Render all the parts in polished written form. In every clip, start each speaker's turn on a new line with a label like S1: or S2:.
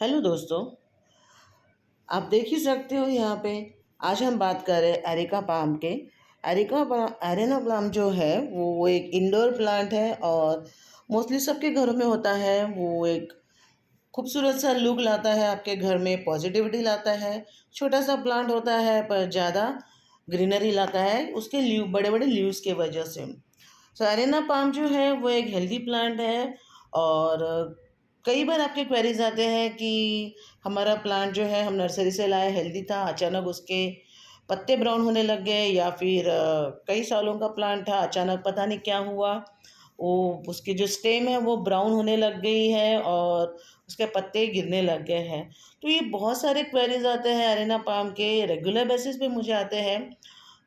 S1: Hello दोस्तों, आप देख ही सकते हो यहाँ पे। आज हम बात कर रहे हैं एरिका पाम के। एरिना पाम जो है वो एक इंडोर प्लांट है और मोस्टली सबके घरों में होता है। वो एक खूबसूरत सा लुक लाता है, आपके घर में पॉजिटिविटी लाता है। छोटा सा प्लांट होता है पर ज़्यादा ग्रीनरी लाता है उसके लीव, बड़े बड़े लीव्स के वजह से। सो एरिना पाम जो है वो एक हेल्दी प्लांट है। और कई बार आपके क्वेरीज आते हैं कि हमारा प्लांट जो है हम नर्सरी से लाए, हेल्दी था, अचानक उसके पत्ते ब्राउन होने लग गए, या फिर कई सालों का प्लांट था, अचानक पता नहीं क्या हुआ, वो उसकी जो स्टेम है वो ब्राउन होने लग गई है और उसके पत्ते गिरने लग गए हैं। तो ये बहुत सारे क्वेरीज आते हैं एरिना पाम के, रेगुलर बेसिस पे मुझे आते हैं।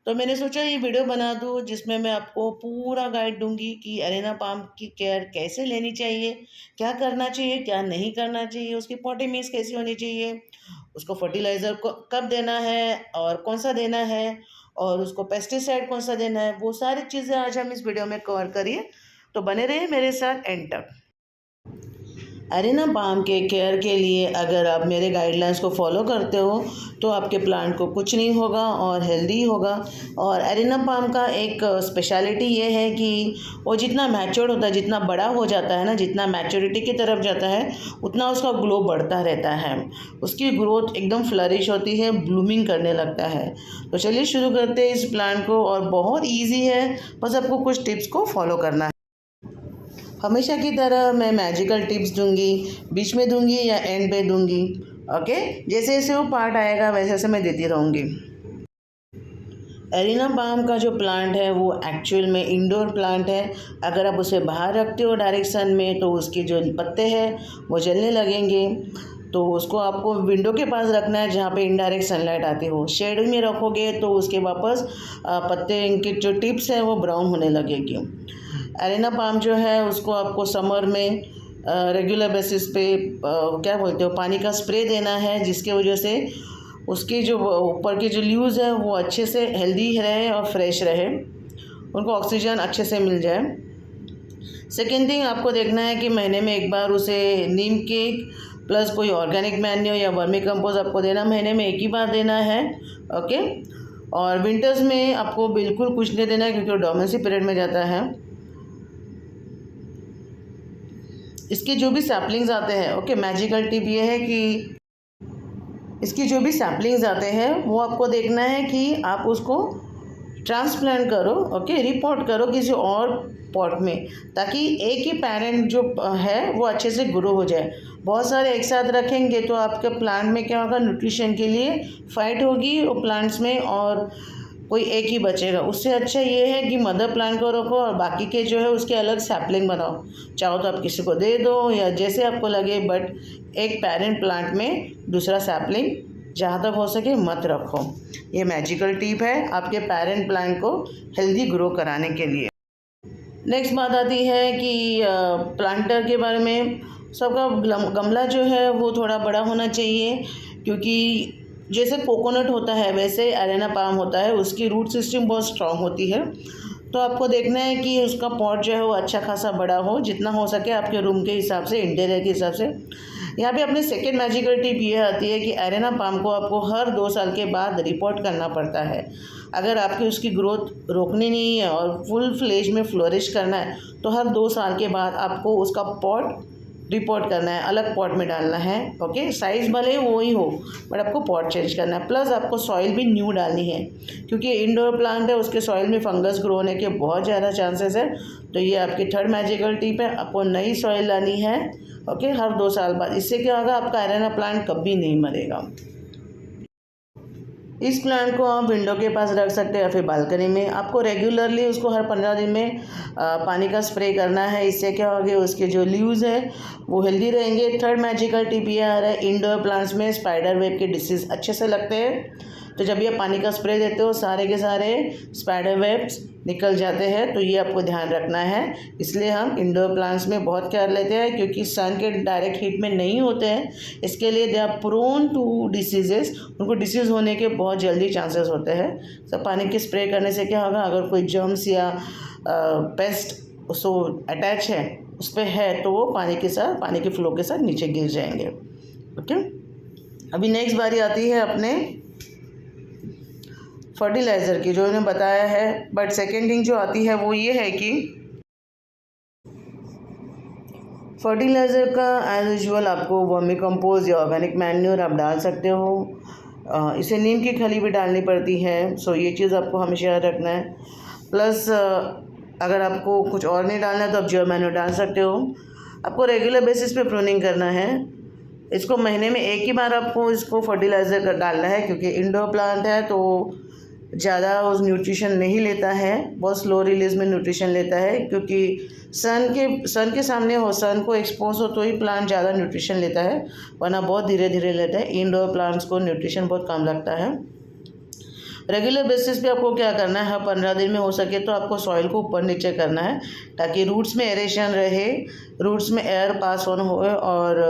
S1: तो मैंने सोचा ये वीडियो बना दूँ जिसमें मैं आपको पूरा गाइड दूंगी कि एरिना पाम की केयर कैसे लेनी चाहिए, क्या करना चाहिए, क्या नहीं करना चाहिए, उसकी पॉटिंग मिक्स कैसी होनी चाहिए, उसको फर्टिलाइज़र को कब देना है और कौन सा देना है, और उसको पेस्टिसाइड कौन सा देना है। वो सारी चीज़ें आज हम इस वीडियो में कवर करिए, तो बने रहिए मेरे साथ एंड तक। एरिना पाम के केयर के लिए अगर आप मेरे गाइडलाइंस को फॉलो करते हो तो आपके प्लांट को कुछ नहीं होगा और हेल्दी होगा। और एरिना पाम का एक स्पेशलिटी ये है कि वो जितना मैच्योर्ड होता है, जितना बड़ा हो जाता है ना, जितना मैच्योरिटी की तरफ जाता है उतना उसका ग्लो बढ़ता रहता है, उसकी ग्रोथ एकदम फ्लरिश होती है, ब्लूमिंग करने लगता है। तो चलिए शुरू करते हैं इस प्लांट को, और बहुत ईजी है, बस आपको कुछ टिप्स को फॉलो करना है। हमेशा की तरह मैं मैजिकल टिप्स दूंगी, बीच में दूंगी या एंड पे दूंगी। ओके, जैसे जैसे वो पार्ट आएगा वैसे वैसे मैं देती रहूँगी। एरिना पाम का जो प्लांट है वो एक्चुअल में इंडोर प्लांट है। अगर आप उसे बाहर रखते हो डायरेक्ट सन में तो उसके जो पत्ते हैं वो जलने लगेंगे। तो उसको आपको विंडो के पास रखना है जहाँ पे इनडायरेक्ट सनलाइट आती हो। शेड में रखोगे तो उसके वापस पत्ते के जो टिप्स हैं वो ब्राउन होने लगेगी। एरिना पाम जो है उसको आपको समर में रेगुलर बेसिस पे क्या बोलते हो, पानी का स्प्रे देना है, जिसके वजह से उसके जो ऊपर के जो लीव्स है वो अच्छे से हेल्दी रहे और फ्रेश रहे, उनको ऑक्सीजन अच्छे से मिल जाए। सेकेंड थिंग, आपको देखना है कि महीने में एक बार उसे नीम केक प्लस कोई ऑर्गेनिक मैन्योर या वर्मी कंपोस्ट आपको देना, महीने में एक ही बार देना है। ओके, और विंटर्स में आपको बिल्कुल कुछ नहीं देना है क्योंकि वो डोमेंसी पीरियड में जाता है। इसके जो भी सैपलिंग्स आते हैं, ओके, मैजिकल टिप ये है कि इसकी जो भी सैपलिंग्स आते हैं वो आपको देखना है कि आप उसको ट्रांसप्लांट करो, ओके, रिपोर्ट करो किसी और पॉट में, ताकि एक ही पेरेंट जो है वो अच्छे से ग्रो हो जाए। बहुत सारे एक साथ रखेंगे तो आपके प्लांट में क्या होगा, न्यूट्रिशन के लिए फाइट होगी वो प्लांट्स में और कोई एक ही बचेगा। उससे अच्छा ये है कि मदर प्लांट को रखो और बाकी के जो है उसके अलग सैपलिंग बनाओ। चाहो तो आप किसी को दे दो या जैसे आपको लगे, बट एक पेरेंट प्लांट में दूसरा सैपलिंग जहाँ तक हो सके मत रखो। ये मैजिकल टिप है आपके पेरेंट प्लांट को हेल्दी ग्रो कराने के लिए। नेक्स्ट बात आती है कि प्लांटर के बारे में। सबका गमला जो है वो थोड़ा बड़ा होना चाहिए, क्योंकि जैसे कोकोनट होता है वैसे एरिना पाम होता है, उसकी रूट सिस्टम बहुत स्ट्रांग होती है। तो आपको देखना है कि उसका पॉट जो है वो अच्छा खासा बड़ा हो, जितना हो सके आपके रूम के हिसाब से, इंटीरियर के हिसाब से। यहाँ पे अपने सेकेंड मैजिकल टिप ये आती है कि एरिना पाम को आपको हर 2 साल के बाद रिपोर्ट करना पड़ता है। अगर आपकी उसकी ग्रोथ रोकनी नहीं है और फुल फ्लेज में फ्लोरिश करना है तो हर 2 साल के बाद आपको उसका पॉट रिपोर्ट करना है, अलग पॉट में डालना है। ओके, साइज़ भले वो ही हो बट आपको पॉट चेंज करना है। प्लस आपको सॉइल भी न्यू डालनी है, क्योंकि इंडोर प्लांट है, उसके सॉइल में फंगस ग्रो होने के बहुत ज़्यादा चांसेस है। तो ये आपकी थर्ड मैजिकल टिप है, आपको नई सॉइल लानी है, ओके, हर 2 साल बाद। इससे क्या होगा, आपका एरिना प्लांट कभी नहीं मरेगा। इस प्लांट को आप विंडो के पास रख सकते हैं या फिर बालकनी में। आपको रेगुलरली उसको हर 15 दिन में पानी का स्प्रे करना है। इससे क्या होगा, उसके जो लीव्स हैं वो हेल्दी रहेंगे। थर्ड मैजिकल टिप ये आ रहा है, इंडोर प्लांट्स में स्पाइडर वेब के डिसीज़ अच्छे से लगते हैं। तो जब ये पानी का स्प्रे देते हो सारे के सारे स्पाइडर वेब्स निकल जाते हैं, तो ये आपको ध्यान रखना है। इसलिए हम इंडोर प्लांट्स में बहुत केयर लेते हैं, क्योंकि सन के डायरेक्ट हीट में नहीं होते हैं। इसके लिए they are prone to diseases, उनको डिसीज़ होने के बहुत जल्दी चांसेस होते हैं। तो पानी के स्प्रे करने से क्या होगा, अगर कोई जर्म्स या पेस्ट उसको अटैच है उस पर है तो वो पानी के साथ, पानी के फ्लो के साथ नीचे गिर जाएंगे। ओके। अभी नेक्स्ट बारी आती है अपने फर्टिलाइज़र की, जो इन्होंने बताया है। बट सेकेंड थिंग जो आती है वो ये है कि फर्टिलाइज़र का एज यूजुअल आपको वर्मी कंपोज या ऑर्गेनिक मैन्योर आप डाल सकते हो। इसे नीम की खली भी डालनी पड़ती है, सो ये चीज़ आपको हमेशा याद रखना है। प्लस अगर आपको कुछ और नहीं डालना है तो आप जियो मैन्योर डाल सकते हो। आपको रेगुलर बेसिस पे प्रूनिंग करना है। इसको महीने में एक ही बार आपको इसको फर्टिलाइज़र का डालना है, क्योंकि इंडोर प्लांट है तो ज़्यादा उस न्यूट्रिशन नहीं लेता है, बहुत स्लो रिलीज में न्यूट्रिशन लेता है, क्योंकि सन के सामने हो, सन को एक्सपोज हो तो ही प्लांट ज़्यादा न्यूट्रिशन लेता है, वरना बहुत धीरे धीरे लेता है। इंडोर प्लांट्स को न्यूट्रिशन बहुत कम लगता है। रेगुलर बेसिस पे आपको क्या करना है, हर 15 दिन में हो सके तो आपको सॉइल को ऊपर नीचे करना है, ताकि रूट्स में एरेशन रहे, रूट्स में एयर पास ऑन हो और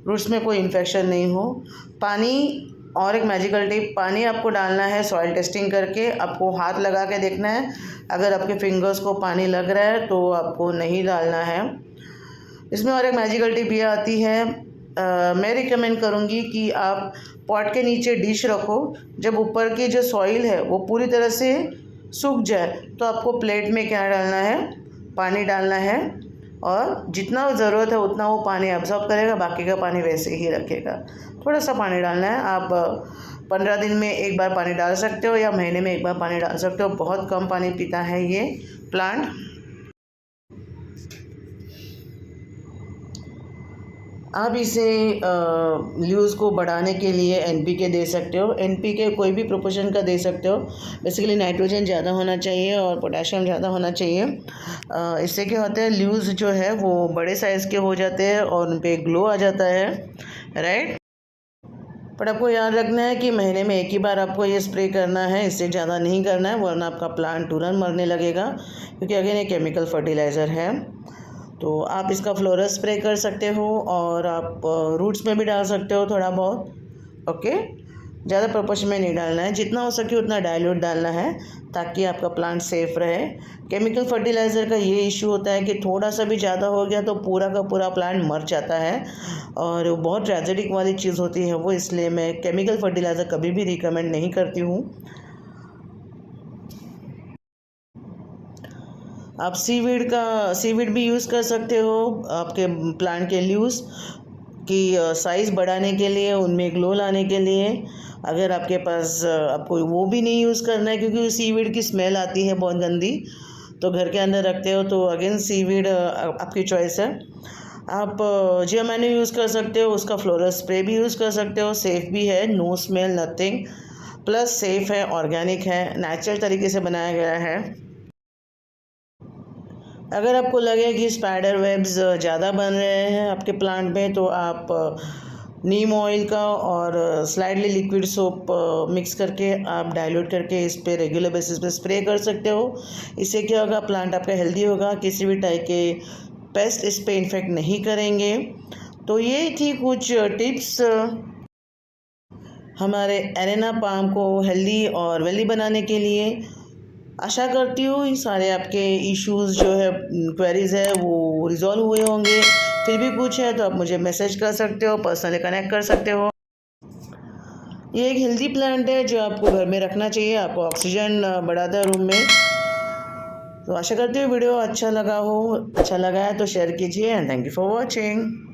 S1: रूट्स में कोई इन्फेक्शन नहीं हो। पानी और एक मैजिकल टिप, पानी आपको डालना है सॉइल टेस्टिंग करके। आपको हाथ लगा के देखना है, अगर आपके फिंगर्स को पानी लग रहा है तो आपको नहीं डालना है। इसमें और एक मैजिकल टिप ये आती है, मैं रिकमेंड करूँगी कि आप पॉट के नीचे डिश रखो, जब ऊपर की जो सॉइल है वो पूरी तरह से सूख जाए तो आपको प्लेट में क्या डालना है, पानी डालना है, और जितना ज़रूरत है उतना वो पानी एब्जॉर्ब करेगा, बाकी का पानी वैसे ही रखेगा। थोड़ा सा पानी डालना है। आप 15 दिन में एक बार पानी डाल सकते हो या महीने में एक बार पानी डाल सकते हो। बहुत कम पानी पीता है ये प्लांट। आप इसे ल्यूज़ को बढ़ाने के लिए एनपीके दे सकते हो। एनपीके कोई भी प्रोपोर्शन का दे सकते हो। बेसिकली नाइट्रोजन ज़्यादा होना चाहिए और पोटेशियम ज़्यादा होना चाहिए। इससे क्या होता है, ल्यूज़ जो है वो बड़े साइज़ के हो जाते हैं और उन पर ग्लो आ जाता है, राइट। पर आपको याद रखना है कि महीने में एक ही बार आपको ये स्प्रे करना है, इससे ज़्यादा नहीं करना है, वरना आपका प्लांट तुरंत मरने लगेगा, क्योंकि अगेन ये केमिकल फर्टिलाइज़र है। तो आप इसका फ्लोरस स्प्रे कर सकते हो और आप रूट्स में भी डाल सकते हो थोड़ा बहुत, ओके। ज़्यादा प्रोपोर्शन में नहीं डालना है, जितना हो सके उतना डाइल्यूट डालना है, ताकि आपका प्लांट सेफ रहे। केमिकल फर्टिलाइज़र का ये इशू होता है कि थोड़ा सा भी ज़्यादा हो गया तो पूरा का पूरा प्लांट मर जाता है, और बहुत ट्रेजेडिक वाली चीज़ होती है वो। इसलिए मैं केमिकल फर्टिलाइज़र कभी भी रिकमेंड नहीं करती हूँ। आप सीवीड भी यूज़ कर सकते हो आपके प्लांट के ल्यूज़ की साइज़ बढ़ाने के लिए, उनमें ग्लो लाने के लिए। अगर आपके पास आपको वो भी नहीं यूज़ करना है, क्योंकि सीवीड की स्मेल आती है बहुत गंदी, तो घर के अंदर रखते हो तो अगेन सीवीड आपकी चॉइस है। आप जियो मैन्योर यूज़ कर सकते हो, उसका फ्लोरल स्प्रे भी यूज़ कर सकते हो। सेफ़ भी है, no smell nothing, plus safe है, ऑर्गेनिक है, नेचुरल तरीके से बनाया गया है। अगर आपको लगे कि स्पाइडर वेब्स ज़्यादा बन रहे हैं आपके प्लांट में, तो आप नीम ऑयल का और स्लाइडली लिक्विड सोप मिक्स करके आप डाइल्यूट करके इस पे रेगुलर बेसिस पे स्प्रे कर सकते हो। इससे क्या होगा, प्लांट आपका हेल्दी होगा, किसी भी टाइप के पेस्ट इस पे इन्फेक्ट नहीं करेंगे। तो ये थी कुछ टिप्स हमारे एरेना पाम को हेल्दी और वेल्दी बनाने के लिए। आशा करती हूँ ये सारे आपके इश्यूज़ जो है, क्वेरीज़ है, वो रिज़ॉल्व हुए होंगे। फिर भी कुछ है तो आप मुझे मैसेज कर सकते हो, पर्सनली कनेक्ट कर सकते हो। ये एक हेल्दी प्लांट है जो आपको घर में रखना चाहिए, आपको ऑक्सीजन बढ़ाता है रूम में। तो आशा करती हूँ वीडियो अच्छा लगा है तो शेयर कीजिए, and thank you for watching.